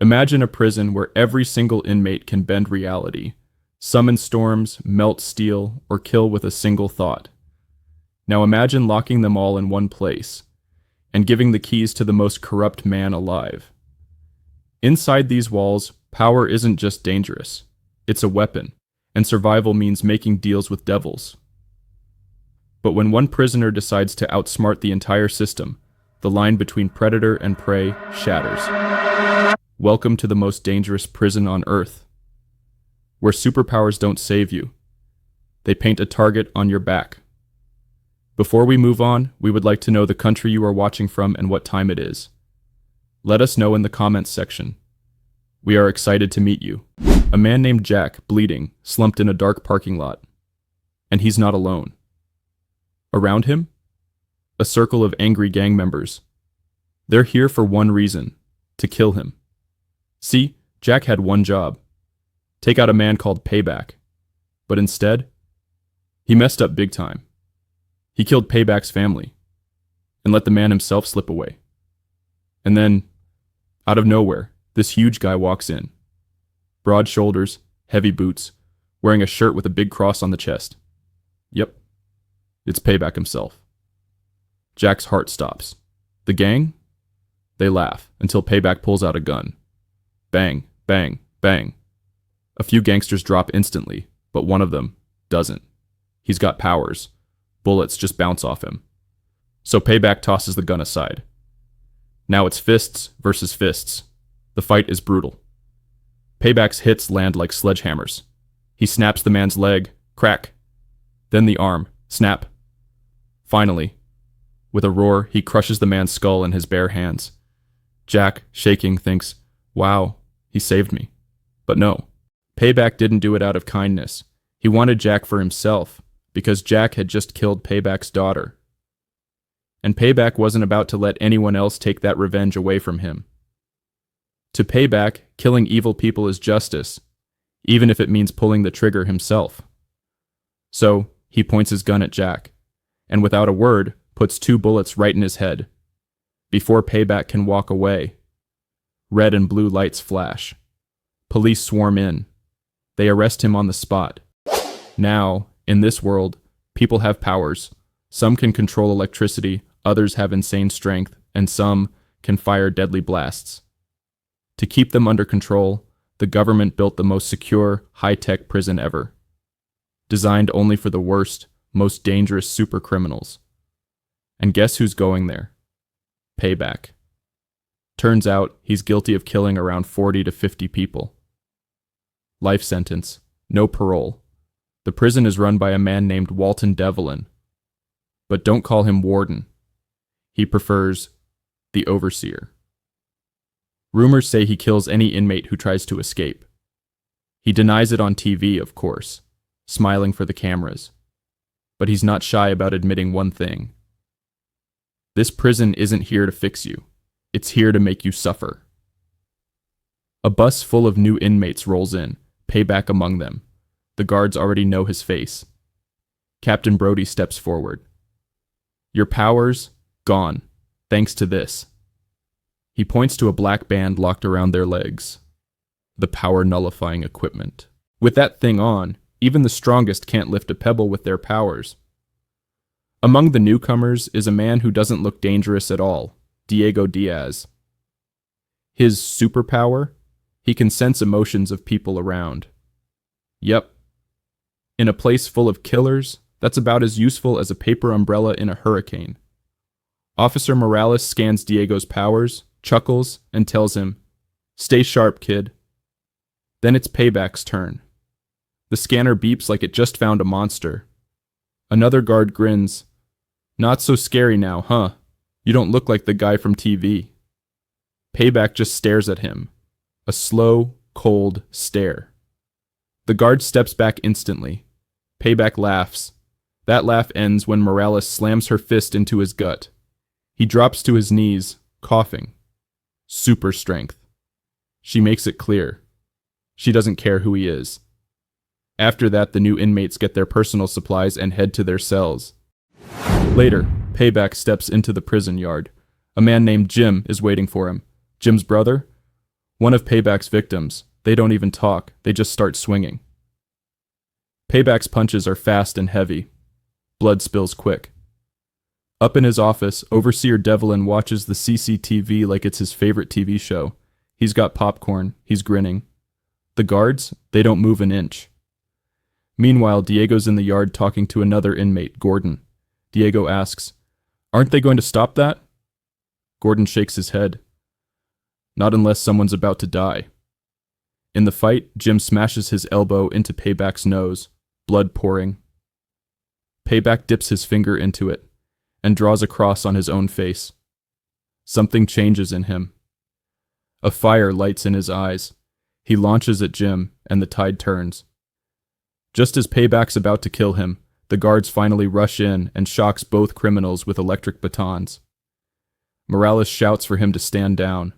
Imagine a prison where every single inmate can bend reality, summon storms, melt steel, or kill with a single thought. Now imagine locking them all in one place, and giving the keys to the most corrupt man alive. Inside these walls, power isn't just dangerous, it's a weapon, and survival means making deals with devils. But when one prisoner decides to outsmart the entire system, the line between predator and prey shatters. Welcome to the most dangerous prison on Earth, where superpowers don't save you. They paint a target on your back. Before we move on, we would like to know the country you are watching from and what time it is. Let us know in the comments section. We are excited to meet you. A man named Jack, bleeding, slumped in a dark parking lot. And he's not alone. Around him, a circle of angry gang members. They're here for one reason, to kill him. See, Jack had one job. Take out a man called Payback. But instead, he messed up big time. He killed Payback's family, and let the man himself slip away. And then, out of nowhere, this huge guy walks in. Broad shoulders, heavy boots, wearing a shirt with a big cross on the chest. Yep, it's Payback himself. Jack's heart stops. The gang? They laugh until Payback pulls out a gun. Bang, bang, bang. A few gangsters drop instantly, but one of them doesn't. He's got powers. Bullets just bounce off him. So Payback tosses the gun aside. Now it's fists versus fists. The fight is brutal. Payback's hits land like sledgehammers. He snaps the man's leg, crack. Then the arm, snap. Finally, with a roar, he crushes the man's skull in his bare hands. Jack, shaking, thinks, "Wow, he saved me." But no, Payback didn't do it out of kindness. He wanted Jack for himself, because Jack had just killed Payback's daughter. And Payback wasn't about to let anyone else take that revenge away from him. To Payback, killing evil people is justice, even if it means pulling the trigger himself. So, he points his gun at Jack, and without a word, puts 2 bullets right in his head. Before Payback can walk away, red and blue lights flash. Police swarm in. They arrest him on the spot. Now, in this world, people have powers. Some can control electricity, others have insane strength, and some can fire deadly blasts. To keep them under control, the government built the most secure, high-tech prison ever. Designed only for the worst, most dangerous super criminals. And guess who's going there? Payback. Turns out he's guilty of killing around 40 to 50 people. Life sentence, no parole. The prison is run by a man named Walton Devlin. But don't call him warden. He prefers the overseer. Rumors say he kills any inmate who tries to escape. He denies it on TV, of course, smiling for the cameras. But he's not shy about admitting one thing. This prison isn't here to fix you. It's here to make you suffer. A bus full of new inmates rolls in, Payback among them. The guards already know his face. Captain Brody steps forward. Your powers, gone, thanks to this. He points to a black band locked around their legs. The power nullifying equipment. With that thing on, even the strongest can't lift a pebble with their powers. Among the newcomers is a man who doesn't look dangerous at all, Diego Diaz. His superpower? He can sense emotions of people around. Yep. In a place full of killers, that's about as useful as a paper umbrella in a hurricane. Officer Morales scans Diego's powers, chuckles, and tells him, "Stay sharp, kid." Then it's Payback's turn. The scanner beeps like it just found a monster. Another guard grins. Not so scary now, huh? You don't look like the guy from TV. Payback just stares at him. A slow, cold stare. The guard steps back instantly. Payback laughs. That laugh ends when Morales slams her fist into his gut. He drops to his knees, coughing. Super strength. She makes it clear. She doesn't care who he is. After that, the new inmates get their personal supplies and head to their cells. Later, Payback steps into the prison yard. A man named Jim is waiting for him. Jim's brother? One of Payback's victims. They don't even talk, they just start swinging. Payback's punches are fast and heavy. Blood spills quick. Up in his office, Overseer Devlin watches the CCTV like it's his favorite TV show. He's got popcorn, he's grinning. The guards, they don't move an inch. Meanwhile, Diego's in the yard talking to another inmate, Gordon. Diego asks, "Aren't they going to stop that?" Gordon shakes his head. "Not unless someone's about to die." In the fight, Jim smashes his elbow into Payback's nose, blood pouring. Payback dips his finger into it and draws a cross on his own face. Something changes in him. A fire lights in his eyes. He launches at Jim, and the tide turns. Just as Payback's about to kill him, the guards finally rush in and shocks both criminals with electric batons. Morales shouts for him to stand down.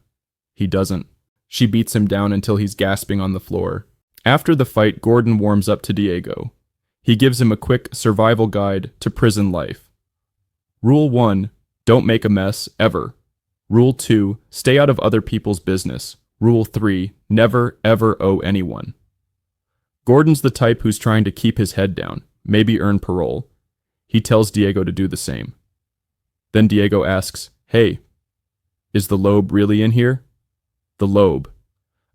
He doesn't. She beats him down until he's gasping on the floor. After the fight, Gordon warms up to Diego. He gives him a quick survival guide to prison life. Rule 1, don't make a mess, ever. Rule 2, stay out of other people's business. Rule 3, never, ever owe anyone. Gordon's the type who's trying to keep his head down, maybe earn parole. He tells Diego to do the same. Then Diego asks, "Hey, is the Lobe really in here?" The Lobe,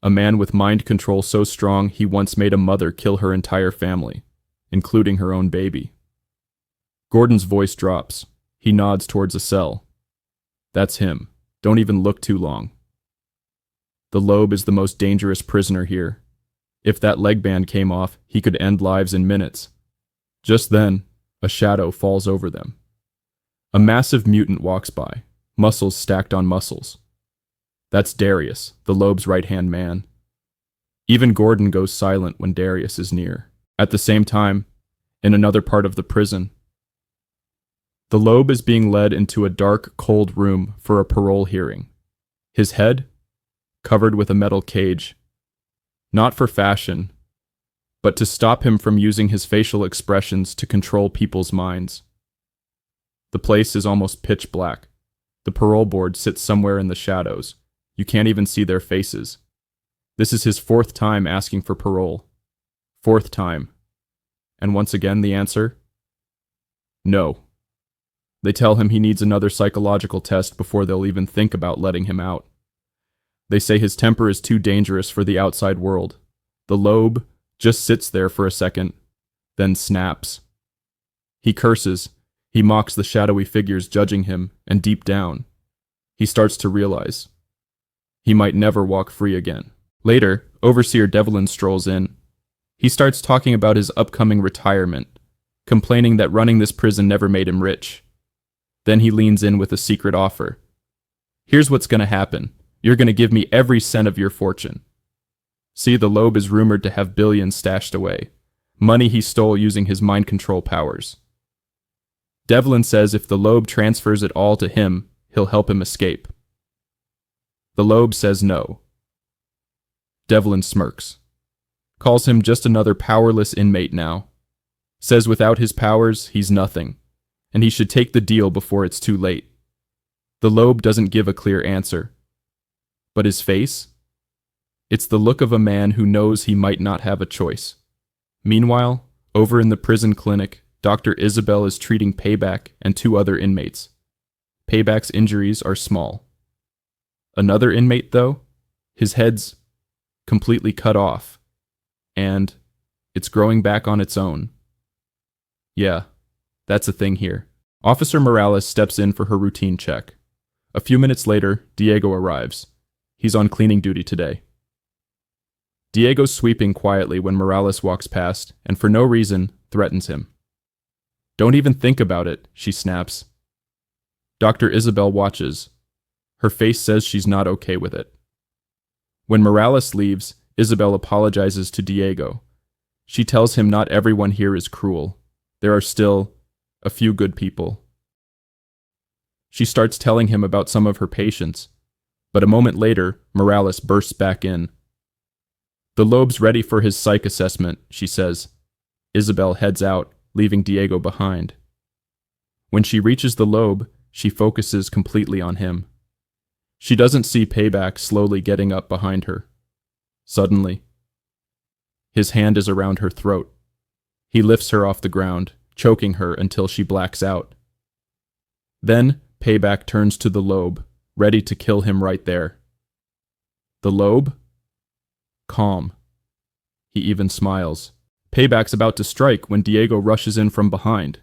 a man with mind control so strong he once made a mother kill her entire family, including her own baby. Gordon's voice drops. He nods towards a cell. That's him. Don't even look too long. The Lobe is the most dangerous prisoner here. If that leg band came off, he could end lives in minutes. Just then, a shadow falls over them. A massive mutant walks by, muscles stacked on muscles. That's Darius, the Lobe's right-hand man. Even Gordon goes silent when Darius is near. At the same time, in another part of the prison, the Lobe is being led into a dark, cold room for a parole hearing. His head, covered with a metal cage, not for fashion, but to stop him from using his facial expressions to control people's minds. The place is almost pitch black. The parole board sits somewhere in the shadows. You can't even see their faces. This is his 4th time asking for parole. 4th time. And once again the answer? No. They tell him he needs another psychological test before they'll even think about letting him out. They say his temper is too dangerous for the outside world. The Lobe just sits there for a second, then snaps. He curses. He mocks the shadowy figures judging him, and deep down, he starts to realize he might never walk free again. Later, Overseer Devlin strolls in. He starts talking about his upcoming retirement, complaining that running this prison never made him rich. Then he leans in with a secret offer. Here's what's going to happen. You're going to give me every cent of your fortune. See, the Lobe is rumored to have billions stashed away. Money he stole using his mind control powers. Devlin says if the Lobe transfers it all to him, he'll help him escape. The Lobe says no. Devlin smirks. Calls him just another powerless inmate now. Says without his powers, he's nothing, and he should take the deal before it's too late. The Lobe doesn't give a clear answer. But his face? It's the look of a man who knows he might not have a choice. Meanwhile, over in the prison clinic, Dr. Isabel is treating Payback and 2 other inmates. Payback's injuries are small. Another inmate, though, his head's completely cut off, and it's growing back on its own. Yeah, that's a thing here. Officer Morales steps in for her routine check. A few minutes later, Diego arrives. He's on cleaning duty today. Diego's sweeping quietly when Morales walks past, and for no reason, threatens him. Don't even think about it, she snaps. Dr. Isabel watches. Her face says she's not okay with it. When Morales leaves, Isabel apologizes to Diego. She tells him not everyone here is cruel. There are still a few good people. She starts telling him about some of her patients, but a moment later, Morales bursts back in. The Lobe's ready for his psych assessment, she says. Isabel heads out, leaving Diego behind. When she reaches the Lobe, she focuses completely on him. She doesn't see Payback slowly getting up behind her. Suddenly, his hand is around her throat. He lifts her off the ground, choking her until she blacks out. Then, Payback turns to the Lobe, ready to kill him right there. The Lobe? Calm. He even smiles. Payback's about to strike when Diego rushes in from behind.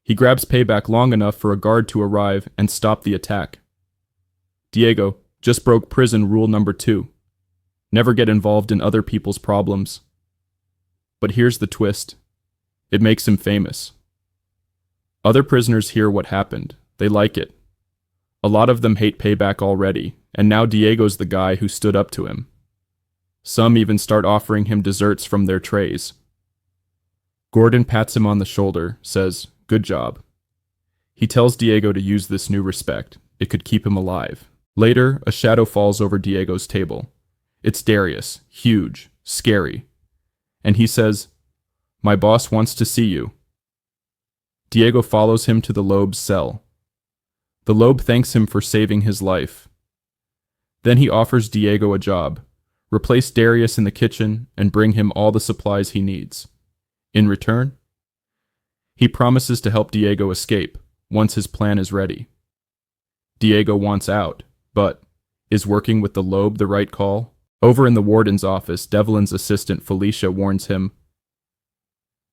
He grabs Payback long enough for a guard to arrive and stop the attack. Diego just broke prison rule number 2. Never get involved in other people's problems. But here's the twist. It makes him famous. Other prisoners hear what happened. They like it. A lot of them hate Payback already, and now Diego's the guy who stood up to him. Some even start offering him desserts from their trays. Gordon pats him on the shoulder, says, "Good job." He tells Diego to use this new respect. It could keep him alive. Later, a shadow falls over Diego's table. It's Darius, huge, scary. And he says, "My boss wants to see you." Diego follows him to the Lobe's cell. The Lobe thanks him for saving his life. Then he offers Diego a job. Replace Darius in the kitchen and bring him all the supplies he needs. In return, he promises to help Diego escape once his plan is ready. Diego wants out, but is working with the Lobe the right call? Over in the warden's office, Devlin's assistant Felicia warns him,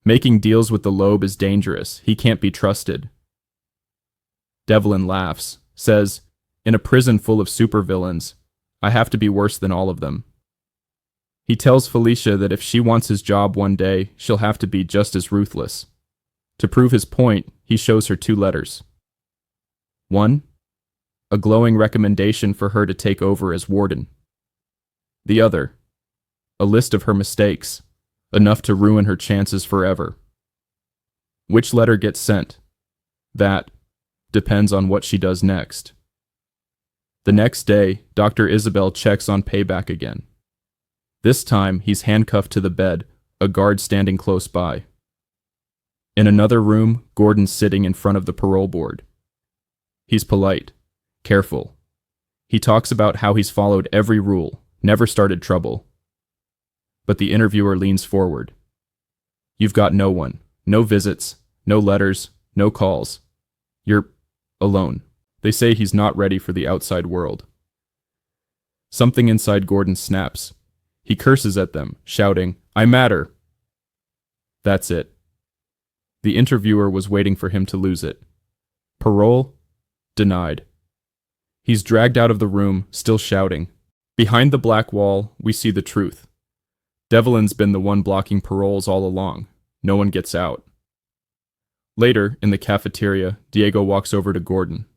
"Making deals with the Lobe is dangerous. He can't be trusted." Devlin laughs, says, "In a prison full of supervillains, I have to be worse than all of them." He tells Felicia that if she wants his job one day, she'll have to be just as ruthless. To prove his point, he shows her 2 letters. One, a glowing recommendation for her to take over as warden. The other, a list of her mistakes, enough to ruin her chances forever. Which letter gets sent? That depends on what she does next. The next day, Dr. Isabel checks on Payback again. This time, he's handcuffed to the bed, a guard standing close by. In another room, Gordon's sitting in front of the parole board. He's polite, careful. He talks about how he's followed every rule, never started trouble. But the interviewer leans forward. "You've got no one, no visits, no letters, no calls. You're alone." They say he's not ready for the outside world. Something inside Gordon snaps. He curses at them, shouting, "I matter." That's it. The interviewer was waiting for him to lose it. Parole? Denied. He's dragged out of the room, still shouting. Behind the black wall, we see the truth. Devlin's been the one blocking paroles all along. No one gets out. Later, in the cafeteria, Diego walks over to Gordon.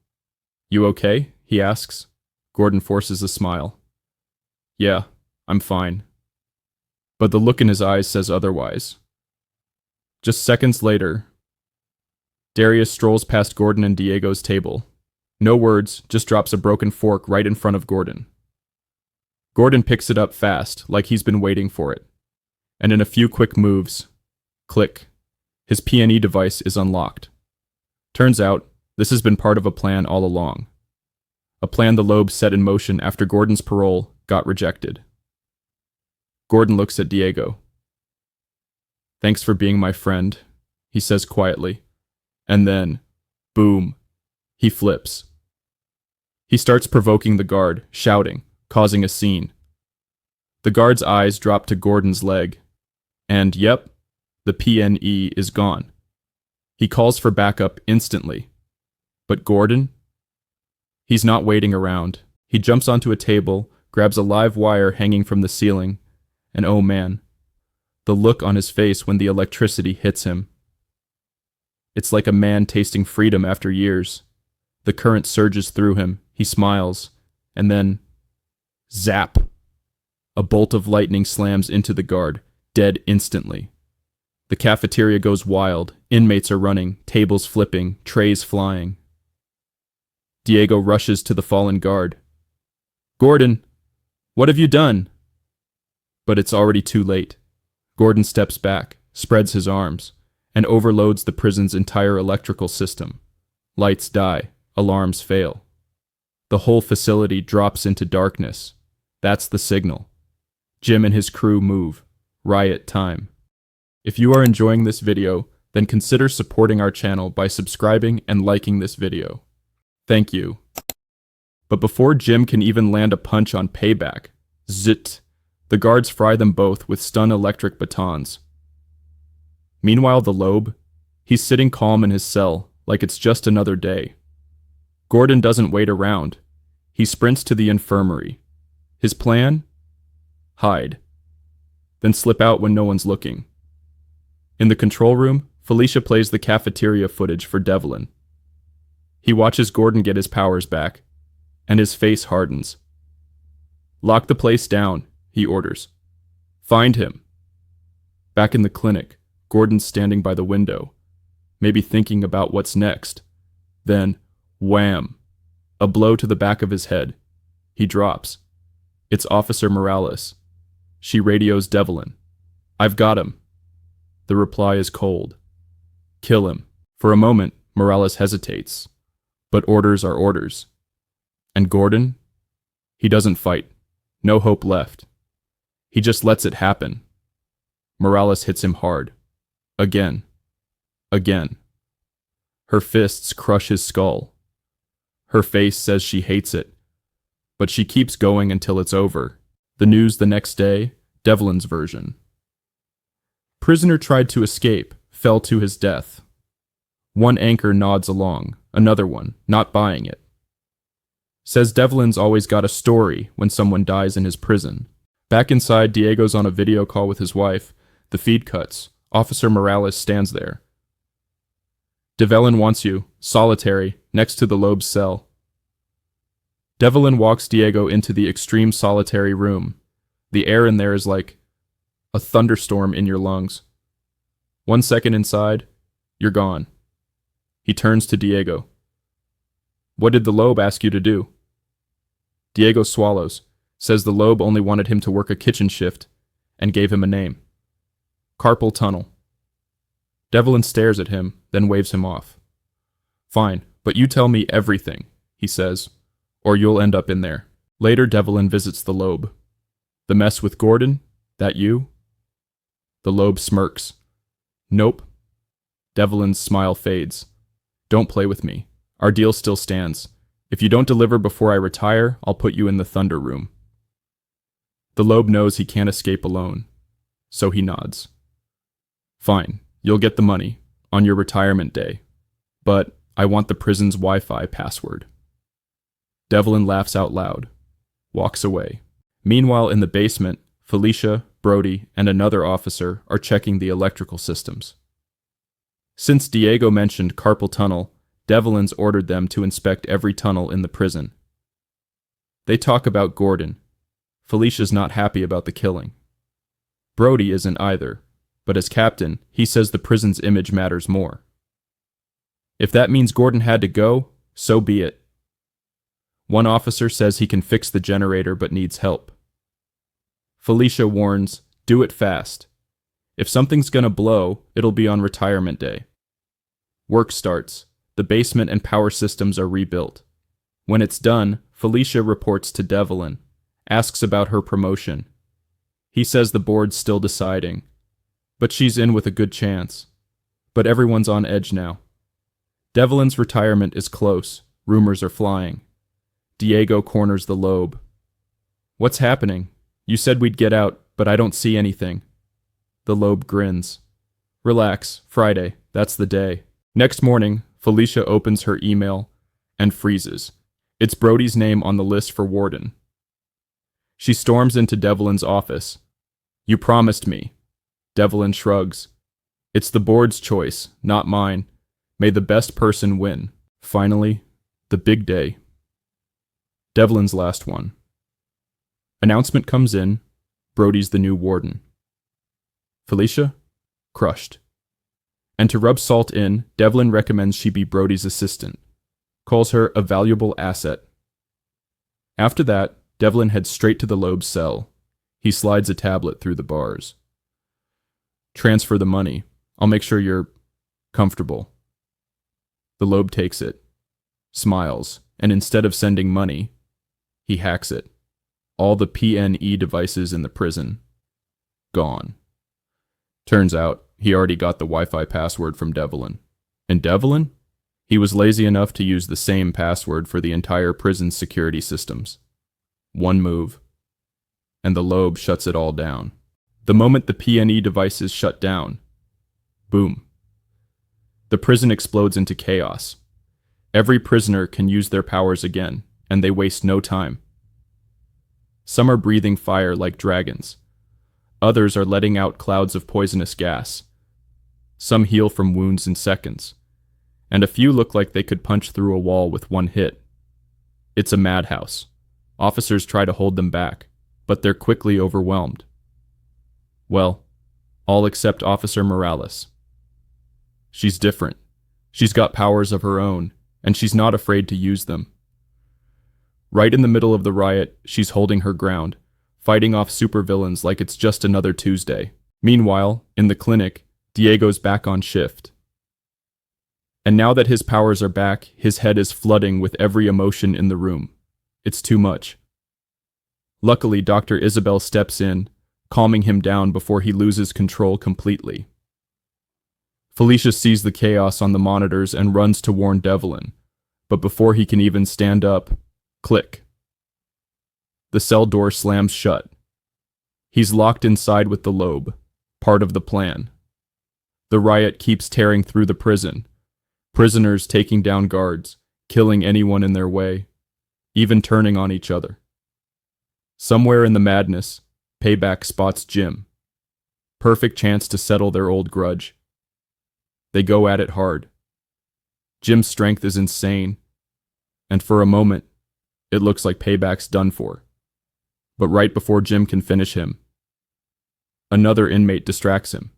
"You okay?" he asks. Gordon forces a smile. "Yeah, I'm fine." But the look in his eyes says otherwise. Just seconds later, Darius strolls past Gordon and Diego's table. No words, just drops a broken fork right in front of Gordon. Gordon picks it up fast, like he's been waiting for it. And in a few quick moves, click, his P&E device is unlocked. Turns out, this has been part of a plan all along. A plan the Lobe set in motion after Gordon's parole got rejected. Gordon looks at Diego. "Thanks for being my friend," he says quietly. And then, boom, he flips. He starts provoking the guard, shouting, causing a scene. The guard's eyes drop to Gordon's leg. And yep, the P&E is gone. He calls for backup instantly. But Gordon? He's not waiting around. He jumps onto a table, grabs a live wire hanging from the ceiling, and oh man, the look on his face when the electricity hits him. It's like a man tasting freedom after years. The current surges through him, he smiles, and then, zap! A bolt of lightning slams into the guard, dead instantly. The cafeteria goes wild, inmates are running, tables flipping, trays flying. Diego rushes to the fallen guard. "Gordon, what have you done?" But it's already too late. Gordon steps back, spreads his arms, and overloads the prison's entire electrical system. Lights die, alarms fail. The whole facility drops into darkness. That's the signal. Jim and his crew move. Riot time. If you are enjoying this video, then consider supporting our channel by subscribing and liking this video. Thank you. But before Jim can even land a punch on payback, zit, the guards fry them both with stun electric batons. Meanwhile, the Loeb, he's sitting calm in his cell, like it's just another day. Gordon doesn't wait around. He sprints to the infirmary. His plan? Hide. Then slip out when no one's looking. In the control room, Felicia plays the cafeteria footage for Devlin. He watches Gordon get his powers back, and his face hardens. Lock the place down, he orders. Find him. Back in the clinic, Gordon's standing by the window, maybe thinking about what's next. Then, wham! A blow to the back of his head. He drops. It's Officer Morales. She radios Devlin. I've got him. The reply is cold. Kill him. For a moment, Morales hesitates. But orders are orders. And Gordon? He doesn't fight. No hope left. He just lets it happen. Morales hits him hard. Again. Again. Her fists crush his skull. Her face says she hates it. But she keeps going until it's over. The news the next day, Devlin's version. Prisoner tried to escape, fell to his death. One anchor nods along, another one, not buying it. Says Devlin's always got a story when someone dies in his prison. Back inside, Diego's on a video call with his wife. The feed cuts. Officer Morales stands there. Devlin wants you, solitary, next to the Loeb's cell. Devlin walks Diego into the extreme solitary room. The air in there is like a thunderstorm in your lungs. 1 second inside, you're gone. He turns to Diego. What did the Loeb ask you to do? Diego swallows, says the Loeb only wanted him to work a kitchen shift, and gave him a name. Carpal tunnel. Devlin stares at him, then waves him off. Fine, but you tell me everything, he says, or you'll end up in there. Later, Devlin visits the Loeb. The mess with Gordon? That you? The Loeb smirks. Nope. Devlin's smile fades. Don't play with me. Our deal still stands. If you don't deliver before I retire, I'll put you in the Thunder Room. The Loeb knows he can't escape alone, so he nods. Fine, you'll get the money, on your retirement day. But I want the prison's Wi-Fi password. Devlin laughs out loud, walks away. Meanwhile, in the basement, Felicia, Brody, and another officer are checking the electrical systems. Since Diego mentioned carpal tunnel, Devlin's ordered them to inspect every tunnel in the prison. They talk about Gordon. Felicia's not happy about the killing. Brody isn't either, but as captain, he says the prison's image matters more. If that means Gordon had to go, so be it. One officer says he can fix the generator but needs help. Felicia warns, do it fast. If something's gonna blow, it'll be on retirement day. Work starts. The basement and power systems are rebuilt. When it's done, Felicia reports to Devlin, asks about her promotion. He says the board's still deciding, but she's in with a good chance. But everyone's on edge now. Devlin's retirement is close. Rumors are flying. Diego corners the Loeb. What's happening? You said we'd get out, but I don't see anything. The Loeb grins. Relax, Friday, that's the day. Next morning, Felicia opens her email and freezes. It's Brody's name on the list for warden. She storms into Devlin's office. You promised me. Devlin shrugs. It's the board's choice, not mine. May the best person win. Finally, the big day. Devlin's last one. Announcement comes in. Brody's the new warden. Felicia? Crushed. And to rub salt in, Devlin recommends she be Brody's assistant. Calls her a valuable asset. After that, Devlin heads straight to the Loeb cell. He slides a tablet through the bars. Transfer the money. I'll make sure you're comfortable. The Loeb takes it. Smiles. and instead of sending money, he hacks it. All the PNE devices in the prison. Gone. Turns out, he already got the Wi-Fi password from Devlin. And Devlin? He was lazy enough to use the same password for the entire prison's security systems. One move, and the lobe shuts it all down. The moment the PNE devices shut down, boom. The prison explodes into chaos. Every prisoner can use their powers again, and they waste no time. Some are breathing fire like dragons. Others are letting out clouds of poisonous gas. Some heal from wounds in seconds, and a few look like they could punch through a wall with one hit. It's a madhouse. Officers try to hold them back, but they're quickly overwhelmed. Well, all except Officer Morales. She's different. She's got powers of her own, and she's not afraid to use them. Right in the middle of the riot, she's holding her ground, fighting off supervillains like it's just another Tuesday. Meanwhile, in the clinic, Diego's back on shift. And now that his powers are back, his head is flooding with every emotion in the room. It's too much. Luckily, Dr. Isabel steps in, calming him down before he loses control completely. Felicia sees the chaos on the monitors and runs to warn Devlin, but before he can even stand up, click. The cell door slams shut. He's locked inside with the lobe, part of the plan. The riot keeps tearing through the prison, prisoners taking down guards, killing anyone in their way, even turning on each other. Somewhere in the madness, Payback spots Jim. Perfect chance to settle their old grudge. They go at it hard. Jim's strength is insane, and for a moment, it looks like Payback's done for. But right before Jim can finish him, another inmate distracts him.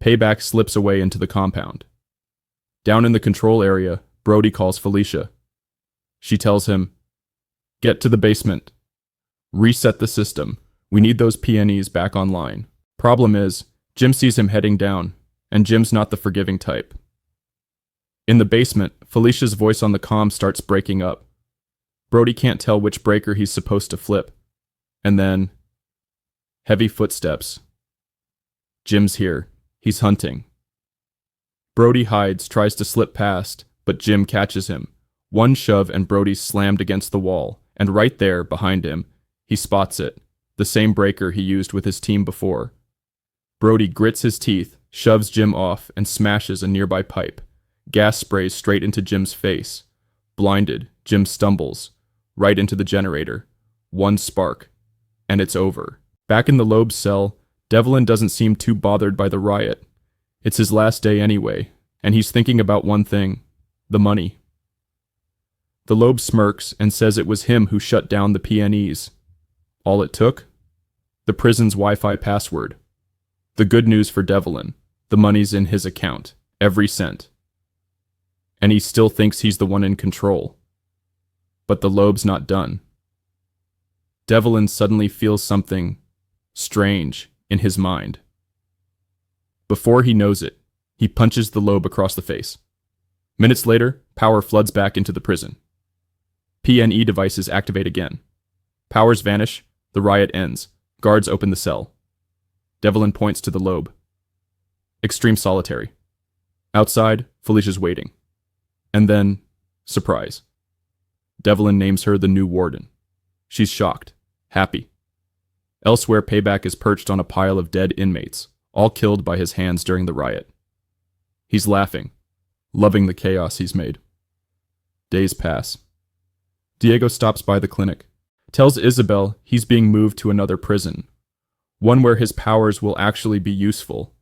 Payback slips away into the compound. Down in the control area, Brody calls Felicia. She tells him, "Get to the basement. Reset the system. We need those PNEs back online." Problem is, Jim sees him heading down, and Jim's not the forgiving type. In the basement, Felicia's voice on the comm starts breaking up. Brody can't tell which breaker he's supposed to flip. And then, heavy footsteps. Jim's here. He's hunting. Brody hides, tries to slip past, but Jim catches him. One shove and Brody's slammed against the wall, and right there, behind him, he spots it, the same breaker he used with his team before. Brody grits his teeth, shoves Jim off, and smashes a nearby pipe. Gas sprays straight into Jim's face. Blinded, Jim stumbles, right into the generator. One spark, and it's over. Back in the Loeb cell, Devlin doesn't seem too bothered by the riot. It's his last day anyway, and he's thinking about one thing: the money. The Loeb smirks and says it was him who shut down the PNEs. All it took? The prison's Wi-Fi password. The good news for Devlin: the money's in his account, every cent. And he still thinks he's the one in control. But the Loeb's not done. Devlin suddenly feels something strange in his mind. Before he knows it, he punches the Loeb across the face. Minutes later, power floods back into the prison. PNE devices activate again. Powers vanish, the riot ends. Guards open the cell. Devlin points to the Loeb. Extreme solitary. Outside, Felicia's waiting. And then, surprise. Devlin names her the new warden. She's shocked, happy. Elsewhere, Payback is perched on a pile of dead inmates, all killed by his hands during the riot. He's laughing, loving the chaos he's made. Days pass. Diego stops by the clinic, tells Isabel he's being moved to another prison, one where his powers will actually be useful.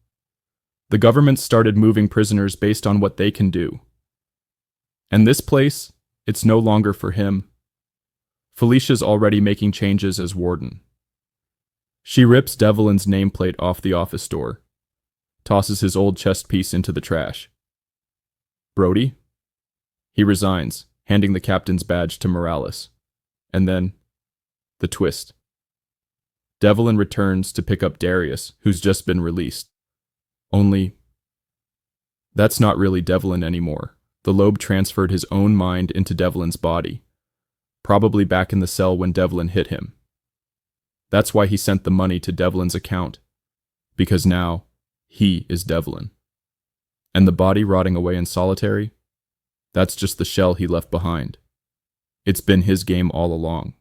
The government started moving prisoners based on what they can do. And this place, it's no longer for him. Felicia's already making changes as warden. She rips Devlin's nameplate off the office door, tosses his old chest piece into the trash. Brody? He resigns, handing the captain's badge to Morales. And then, the twist. Devlin returns to pick up Darius, who's just been released. Only, that's not really Devlin anymore. The Lobe transferred his own mind into Devlin's body, probably back in the cell when Devlin hit him. That's why he sent the money to Devlin's account, because now he is Devlin. And the body rotting away in solitary? That's just the shell he left behind. It's been his game all along.